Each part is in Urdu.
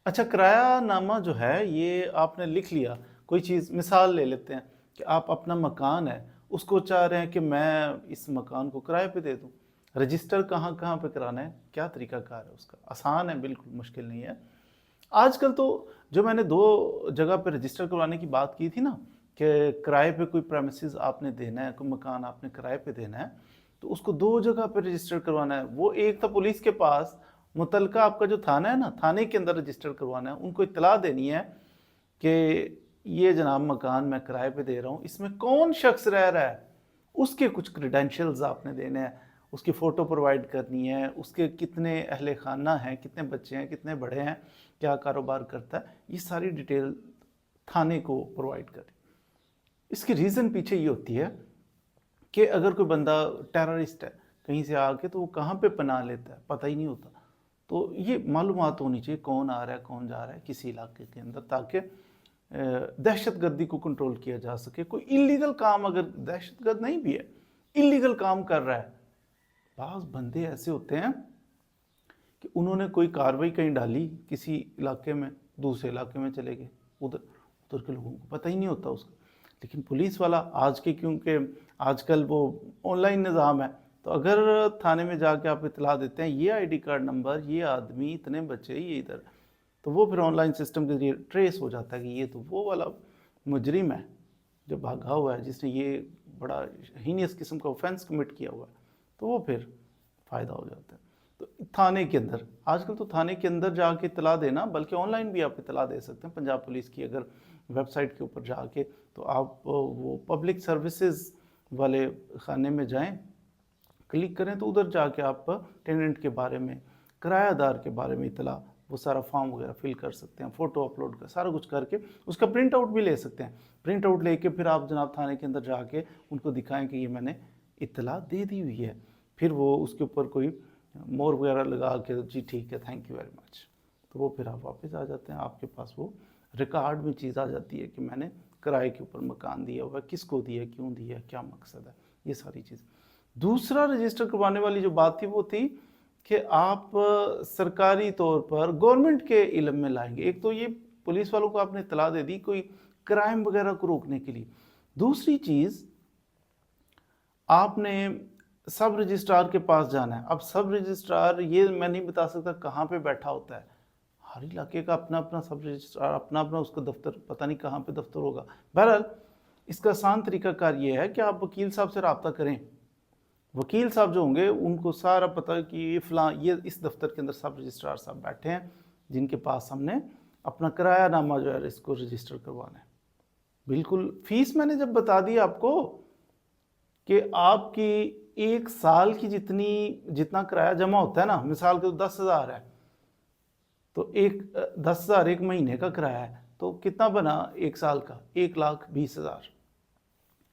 اچھا، کرایہ نامہ جو ہے یہ آپ نے لکھ لیا، کوئی چیز مثال لے لیتے ہیں کہ آپ اپنا مکان ہے اس کو چاہ رہے ہیں کہ میں اس مکان کو کرائے پہ دے دوں، رجسٹر کہاں کہاں پہ کرانا ہے، کیا طریقہ کار ہے اس کا؟ آسان ہے، بالکل مشکل نہیں ہے۔ آج کل تو جو میں نے 2 جگہ پہ رجسٹر کروانے کی بات کی تھی نا، کہ کرائے پہ کوئی پریمیسز آپ نے دینا ہے، کوئی مکان آپ نے کرائے پہ دینا ہے، تو اس کو 2 جگہ پہ رجسٹر کروانا ہے۔ وہ ایک تھا پولیس کے پاس، متعلقہ آپ کا جو تھانہ ہے نا، تھانے کے اندر رجسٹر کروانا ہے، ان کو اطلاع دینی ہے کہ یہ جناب مکان میں کرائے پہ دے رہا ہوں، اس میں کون شخص رہ رہا ہے، اس کے کچھ کریڈینشلز آپ نے دینے ہیں، اس کی فوٹو پرووائڈ کرنی ہے، اس کے کتنے اہل خانہ ہیں، کتنے بچے ہیں، کتنے بڑے ہیں، کیا کاروبار کرتا ہے، یہ ساری ڈیٹیل تھانے کو پرووائڈ کریں۔ اس کی ریزن پیچھے یہ ہوتی ہے کہ اگر کوئی بندہ ٹیررسٹ ہے کہیں سے آ کے، تو وہ کہاں پہ پناہ لیتا ہے پتہ ہی نہیں ہوتا، تو یہ معلومات ہونی چاہیے کون آ رہا ہے کون جا رہا ہے کسی علاقے کے اندر، تاکہ دہشت گردی کو کنٹرول کیا جا سکے۔ کوئی انلیگل کام اگر دہشت گرد نہیں بھی ہے، انلیگل کام کر رہا ہے، بعض بندے ایسے ہوتے ہیں کہ انہوں نے کوئی کاروائی کہیں ڈالی کسی علاقے میں، دوسرے علاقے میں چلے گئے، ادھر کے لوگوں کو پتہ ہی نہیں ہوتا اس کا۔ لیکن پولیس والا آج کے، کیونکہ آج کل وہ آن لائن نظام ہے، تو اگر تھانے میں جا کے آپ اطلاع دیتے ہیں یہ آئی ڈی کارڈ نمبر، یہ آدمی، اتنے بچے، یہ ادھر، تو وہ پھر آن لائن سسٹم کے ذریعے ٹریس ہو جاتا ہے کہ یہ تو وہ والا مجرم ہے جو بھاگا ہوا ہے، جس نے یہ بڑا ہینیس قسم کا اوفینس کمٹ کیا ہوا ہے، تو وہ پھر فائدہ ہو جاتا ہے۔ تو تھانے کے اندر، آج کل تو تھانے کے اندر جا کے اطلاع دینا، بلکہ آن لائن بھی آپ اطلاع دے سکتے ہیں پنجاب پولیس کی، اگر ویب سائٹ کے اوپر جا کے، تو آپ وہ پبلک سروسز والے خانے میں جائیں، کلک کریں، تو ادھر جا کے آپ ٹیننٹ کے بارے میں، کرایہ دار کے بارے میں اطلاع، وہ سارا فارم وغیرہ فل کر سکتے ہیں، فوٹو اپلوڈ کر، سارا کچھ کر کے اس کا پرنٹ آؤٹ بھی لے سکتے ہیں۔ پرنٹ آؤٹ لے کے پھر آپ جناب تھانے کے اندر جا کے ان کو دکھائیں کہ یہ میں نے اطلاع دے دی ہوئی ہے، پھر وہ اس کے اوپر کوئی مور وغیرہ لگا کے، جی ٹھیک ہے، تھینک یو ویری مچ، تو وہ پھر آپ واپس آ جاتے ہیں، آپ کے پاس وہ ریکارڈ میں چیز آ جاتی ہے کہ میں نے کرائے کے اوپر مکان دیا ہوا ہے، کس کو دیا، کیوں دیا، کیا مقصد ہے، یہ ساری چیز۔ دوسرا رجسٹر کروانے والی جو بات تھی وہ تھی کہ آپ سرکاری طور پر گورنمنٹ کے علم میں لائیں گے۔ ایک تو یہ پولیس والوں کو آپ نے اطلاع دے دی کوئی کرائم وغیرہ کو روکنے کے لیے، دوسری چیز آپ نے سب رجسٹرار کے پاس جانا ہے۔ اب سب رجسٹرار یہ میں نہیں بتا سکتا کہاں پہ بیٹھا ہوتا ہے، ہر علاقے کا اپنا اپنا سب رجسٹرار، اپنا اپنا اس کا دفتر، پتہ نہیں کہاں پہ دفتر ہوگا۔ بہرحال اس کا آسان طریقہ کار یہ ہے کہ آپ وکیل صاحب سے رابطہ کریں، وکیل صاحب جو ہوں گے ان کو سارا پتہ کہ یہ فلاں، یہ اس دفتر کے اندر سب رجسٹرار صاحب بیٹھے ہیں جن کے پاس ہم نے اپنا کرایہ نامہ جو ہے اس کو رجسٹر کروانا ہے۔ بالکل فیس میں نے جب بتا دی آپ کو کہ آپ کی 1 سال کی جتنا کرایہ جمع ہوتا ہے نا، مثال کے 10,000 ہے، تو 10,000 ایک مہینے کا کرایہ ہے، تو کتنا بنا 1 سال کا؟ 1,20,000۔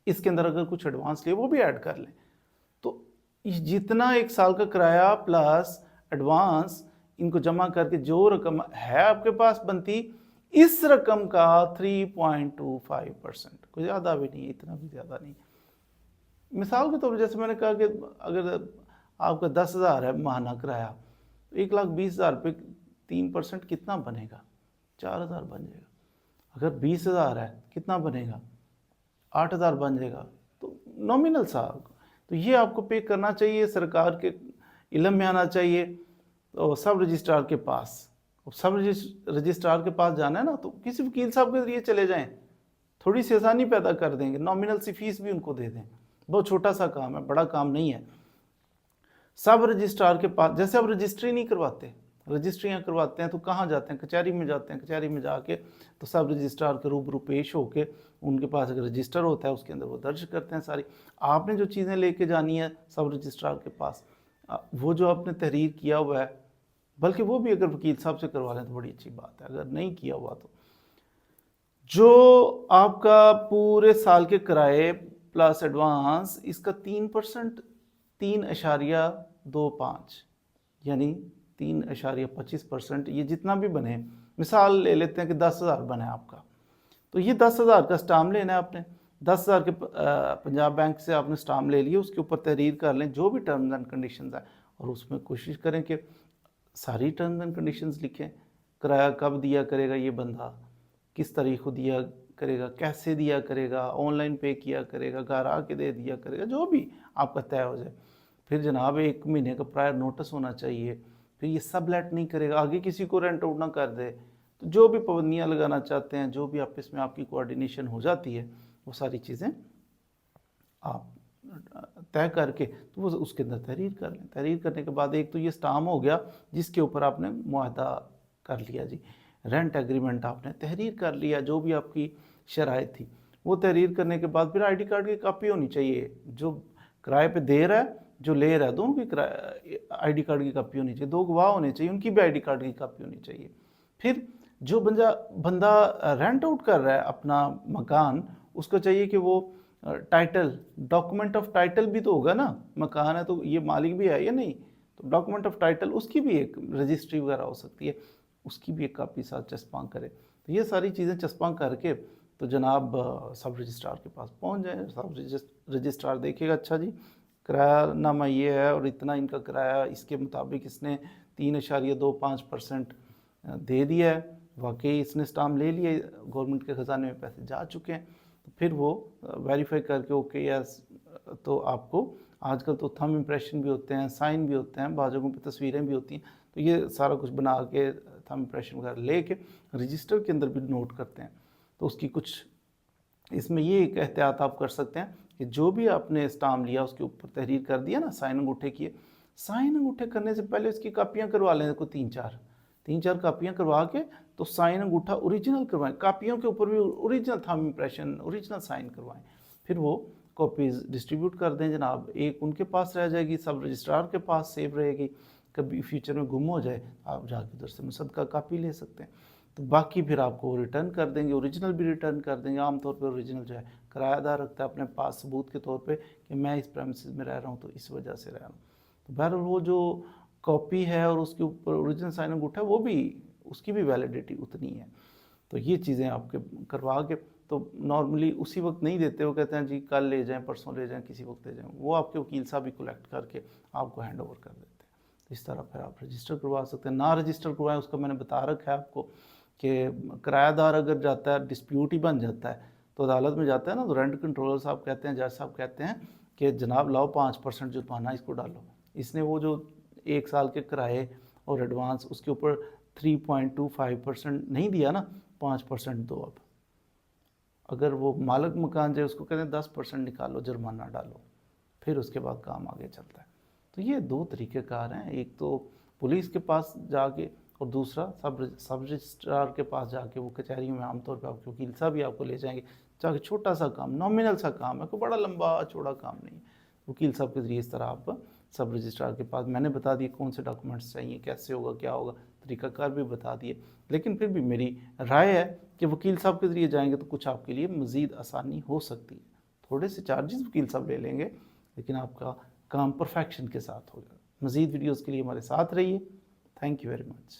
اس کے اندر اگر کچھ ایڈوانس لے وہ بھی ایڈ کر لیں، تو جتنا 1 سال کا کرایہ پلس ایڈوانس ان کو جمع کر کے جو رقم ہے آپ کے پاس بنتی، اس رقم کا 3.25%، کوئی زیادہ بھی نہیں، اتنا بھی زیادہ نہیں۔ مثال کے طور پر جیسے میں نے کہا کہ اگر آپ کا 10,000 ہے ماہانہ کرایہ، تو 1,20,000 پہ 3% کتنا بنے گا؟ 4,000 بن جائے گا۔ اگر 20,000 ہے کتنا بنے گا؟ 8,000 بن جائے گا۔ تو نومینل سا، تو یہ آپ کو پے کرنا چاہیے، سرکار کے علم میں آنا چاہیے، تو سب رجسٹرار کے پاس، سب رجسٹرار کے پاس جانا ہے نا، تو کسی وکیل صاحب کے ذریعے چلے جائیں، تھوڑی سی آسانی پیدا کر دیں گے، نومینل سی فیس بھی ان کو دے دیں، بہت چھوٹا سا کام ہے، بڑا کام نہیں ہے۔ سب رجسٹرار کے پاس، جیسے اب رجسٹری نہیں کرواتے، رجسٹریاں کرواتے ہیں تو کہاں جاتے ہیں؟ کچہری میں جاتے ہیں، کچہری میں جا کے تو سب رجسٹرار کے روبرو پیش ہو کے ان کے پاس اگر رجسٹر ہوتا ہے اس کے اندر وہ درج کرتے ہیں ساری، آپ نے جو چیزیں لے کے جانی ہے سب رجسٹرار کے پاس، وہ جو آپ نے تحریر کیا ہوا ہے، بلکہ وہ بھی اگر وکیل صاحب سے کروا لیں تو بڑی اچھی بات ہے، اگر نہیں کیا ہوا تو جو آپ کا پورے سال کے کرائے پلس ایڈوانس، اس کا 3%، 3.25، یعنی 3.25%، یہ جتنا بھی بنے، مثال لے لیتے ہیں کہ 10,000 بنے آپ کا، تو یہ 10,000 کا سٹام لینا ہے آپ نے، 10,000 کے پنجاب بینک سے آپ نے سٹام لے لیے، اس کے اوپر تحریر کر لیں جو بھی ٹرمز اینڈ کنڈیشنز ہیں، اور اس میں کوشش کریں کہ ساری ٹرمز اینڈ کنڈیشنز لکھیں، کرایہ کب دیا کرے گا یہ بندہ، کس تاریخ کو دیا کرے گا، کیسے دیا کرے گا، آن لائن پے کیا کرے گا، گھر آ کے دے دیا کرے گا، جو بھی آپ کا طے ہو جائے۔ پھر جناب 1 مہینے کا پرائر نوٹس ہونا چاہیے۔ پھر یہ سب لیٹ نہیں کرے گا، آگے کسی کو رینٹ آؤٹ نہ کر دے۔ تو جو بھی پابندیاں لگانا چاہتے ہیں، جو بھی آپس میں آپ کی کوآرڈینیشن ہو جاتی ہے، وہ ساری چیزیں آپ طے کر کے تو وہ اس کے اندر تحریر کر لیں۔ تحریر کرنے کے بعد ایک تو یہ اسٹام ہو گیا جس کے اوپر آپ نے معاہدہ کر لیا جی، رینٹ ایگریمنٹ آپ نے تحریر کر لیا، جو بھی آپ کی شرائط تھی وہ تحریر کرنے کے بعد پھر آئی ڈی کارڈ کی کاپی ہونی چاہیے، جو کرائے پہ دے رہا ہے جو لے رہا ہے دونوں کی آئی ڈی کارڈ کی کاپی ہونی چاہیے، 2 گواہ ہونے چاہیے، ان کی بھی آئی ڈی کارڈ کی کاپی ہونی چاہیے۔ پھر جو بندہ رینٹ آؤٹ کر رہا ہے اپنا مکان، اس کو چاہیے کہ وہ ٹائٹل، ڈاکومنٹ آف ٹائٹل بھی تو ہوگا نا، مکان ہے تو یہ مالک بھی ہے یا نہیں، تو ڈاکومنٹ آف ٹائٹل اس کی بھی ایک رجسٹری وغیرہ ہو سکتی ہے، اس کی بھی ایک کاپی ساتھ چسپاں کرے۔ تو یہ ساری چیزیں چسپاں کر کے تو جناب سب رجسٹرار کے پاس پہنچ جائیں۔ سب رجسٹرار دیکھے گا، اچھا جی کرایہ نامہ یہ ہے اور اتنا ان کا کرایہ، اس کے مطابق اس نے 3.25% دے دیا ہے، واقعی اس نے اسٹامپ لے لیا، گورنمنٹ کے خزانے میں پیسے جا چکے ہیں۔ تو پھر وہ ویریفائی کر کے اوکے یس، تو آپ کو آج کل تو تھم امپریشن بھی ہوتے ہیں، سائن بھی ہوتے ہیں، بعض جگہوں پہ تصویریں بھی ہوتی ہیں، تو یہ سارا کچھ بنا کے تھم امپریشن وغیرہ لے کے رجسٹر کے اندر بھی نوٹ کرتے ہیں۔ تو اس کی کچھ اس میں یہ ایک احتیاط آپ کر سکتے ہیں کہ جو بھی آپ نے اسٹامپ لیا اس کے اوپر تحریر کر دیا نا، سائن انگوٹھے کیے، سائن انگوٹھے کرنے سے پہلے اس کی کاپیاں کروا لیں، کوئی 3-4 کاپیاں کروا کے تو سائن انگوٹھا اوریجنل کروائیں، کاپیوں کے اوپر بھی اوریجنل تھم امپریشن، اوریجنل سائن کروائیں، پھر وہ کاپیز ڈسٹریبیوٹ کر دیں جناب۔ ایک ان کے پاس رہ جائے گی، سب رجسٹرار کے پاس سیو رہے گی، کبھی فیوچر میں گم ہو جائے آپ جا کے ادھر سے مصدقہ کاپی لے سکتے ہیں۔ تو باقی پھر آپ کو ریٹرن کر دیں گے، اوریجنل بھی ریٹرن کر دیں گے۔ عام طور پہ اوریجنل جو ہے کرایہ دار رکھتا ہے اپنے پاس ثبوت کے طور پہ کہ میں اس پریمسز میں رہ رہا ہوں تو اس وجہ سے رہ رہا ہوں۔ تو بہرحال وہ جو کاپی ہے اور اس کے اوپر اوریجنل سائن انگوٹھا ہے، وہ بھی اس کی بھی ویلیڈیٹی اتنی ہے۔ تو یہ چیزیں آپ کے کروا کے تو نارملی اسی وقت نہیں دیتے، وہ کہتے ہیں جی کل لے جائیں، پرسوں لے جائیں، کسی وقت لے جائیں، وہ آپ کے وکیل صاحب بھی کلیکٹ کر کے آپ کو ہینڈ اوور کر دیتے ہیں۔ اس طرح پھر آپ رجسٹر کروا سکتے ہیں۔ نہ رجسٹر کروائیں، اس کا میں نے بتا رکھا ہے آپ کو کہ کرایہ دار اگر جاتا ہے، ڈسپیوٹ ہی بن جاتا ہے تو عدالت میں جاتا ہے نا، تو رینٹ کنٹرولر صاحب کہتے ہیں، جج صاحب کہتے ہیں کہ جناب لاؤ 5% جرمانہ اس کو ڈالو۔ اس نے وہ جو 1 سال کے کرائے اور ایڈوانس اس کے اوپر 3.25% نہیں دیا نا، 5% دو۔ اب اگر وہ مالک مکان جائے اس کو کہتے ہیں 10% نکالو، جرمانہ ڈالو، پھر اس کے بعد کام آگے چلتا ہے۔ تو یہ 2 طریقہ کار ہیں، ایک تو پولیس کے پاس جا کے اور دوسرا سب رجسٹرار کے پاس جا کے۔ وہ کچہری میں عام طور پہ آپ کے وکیل صاحب بھی آپ کو لے جائیں گے، چاہے چھوٹا سا کام، نامنل سا کام ہے، کوئی بڑا لمبا چوڑا کام نہیں ہے، وکیل صاحب کے ذریعے اس طرح آپ سب رجسٹرار کے پاس، میں نے بتا دیا کون سے ڈاکومنٹس چاہیے، کیسے ہوگا، کیا ہوگا، طریقہ کار بھی بتا دیے۔ لیکن پھر بھی میری رائے ہے کہ وکیل صاحب کے ذریعے جائیں گے تو کچھ آپ کے لیے مزید آسانی ہو سکتی ہے۔ تھوڑے سے چارجز وکیل صاحب لے لیں گے، لیکن آپ کا کام پرفیکشن کے ساتھ ہوگا۔ مزید ویڈیوز کے لیے ہمارے ساتھ رہیے۔ Thank you very much.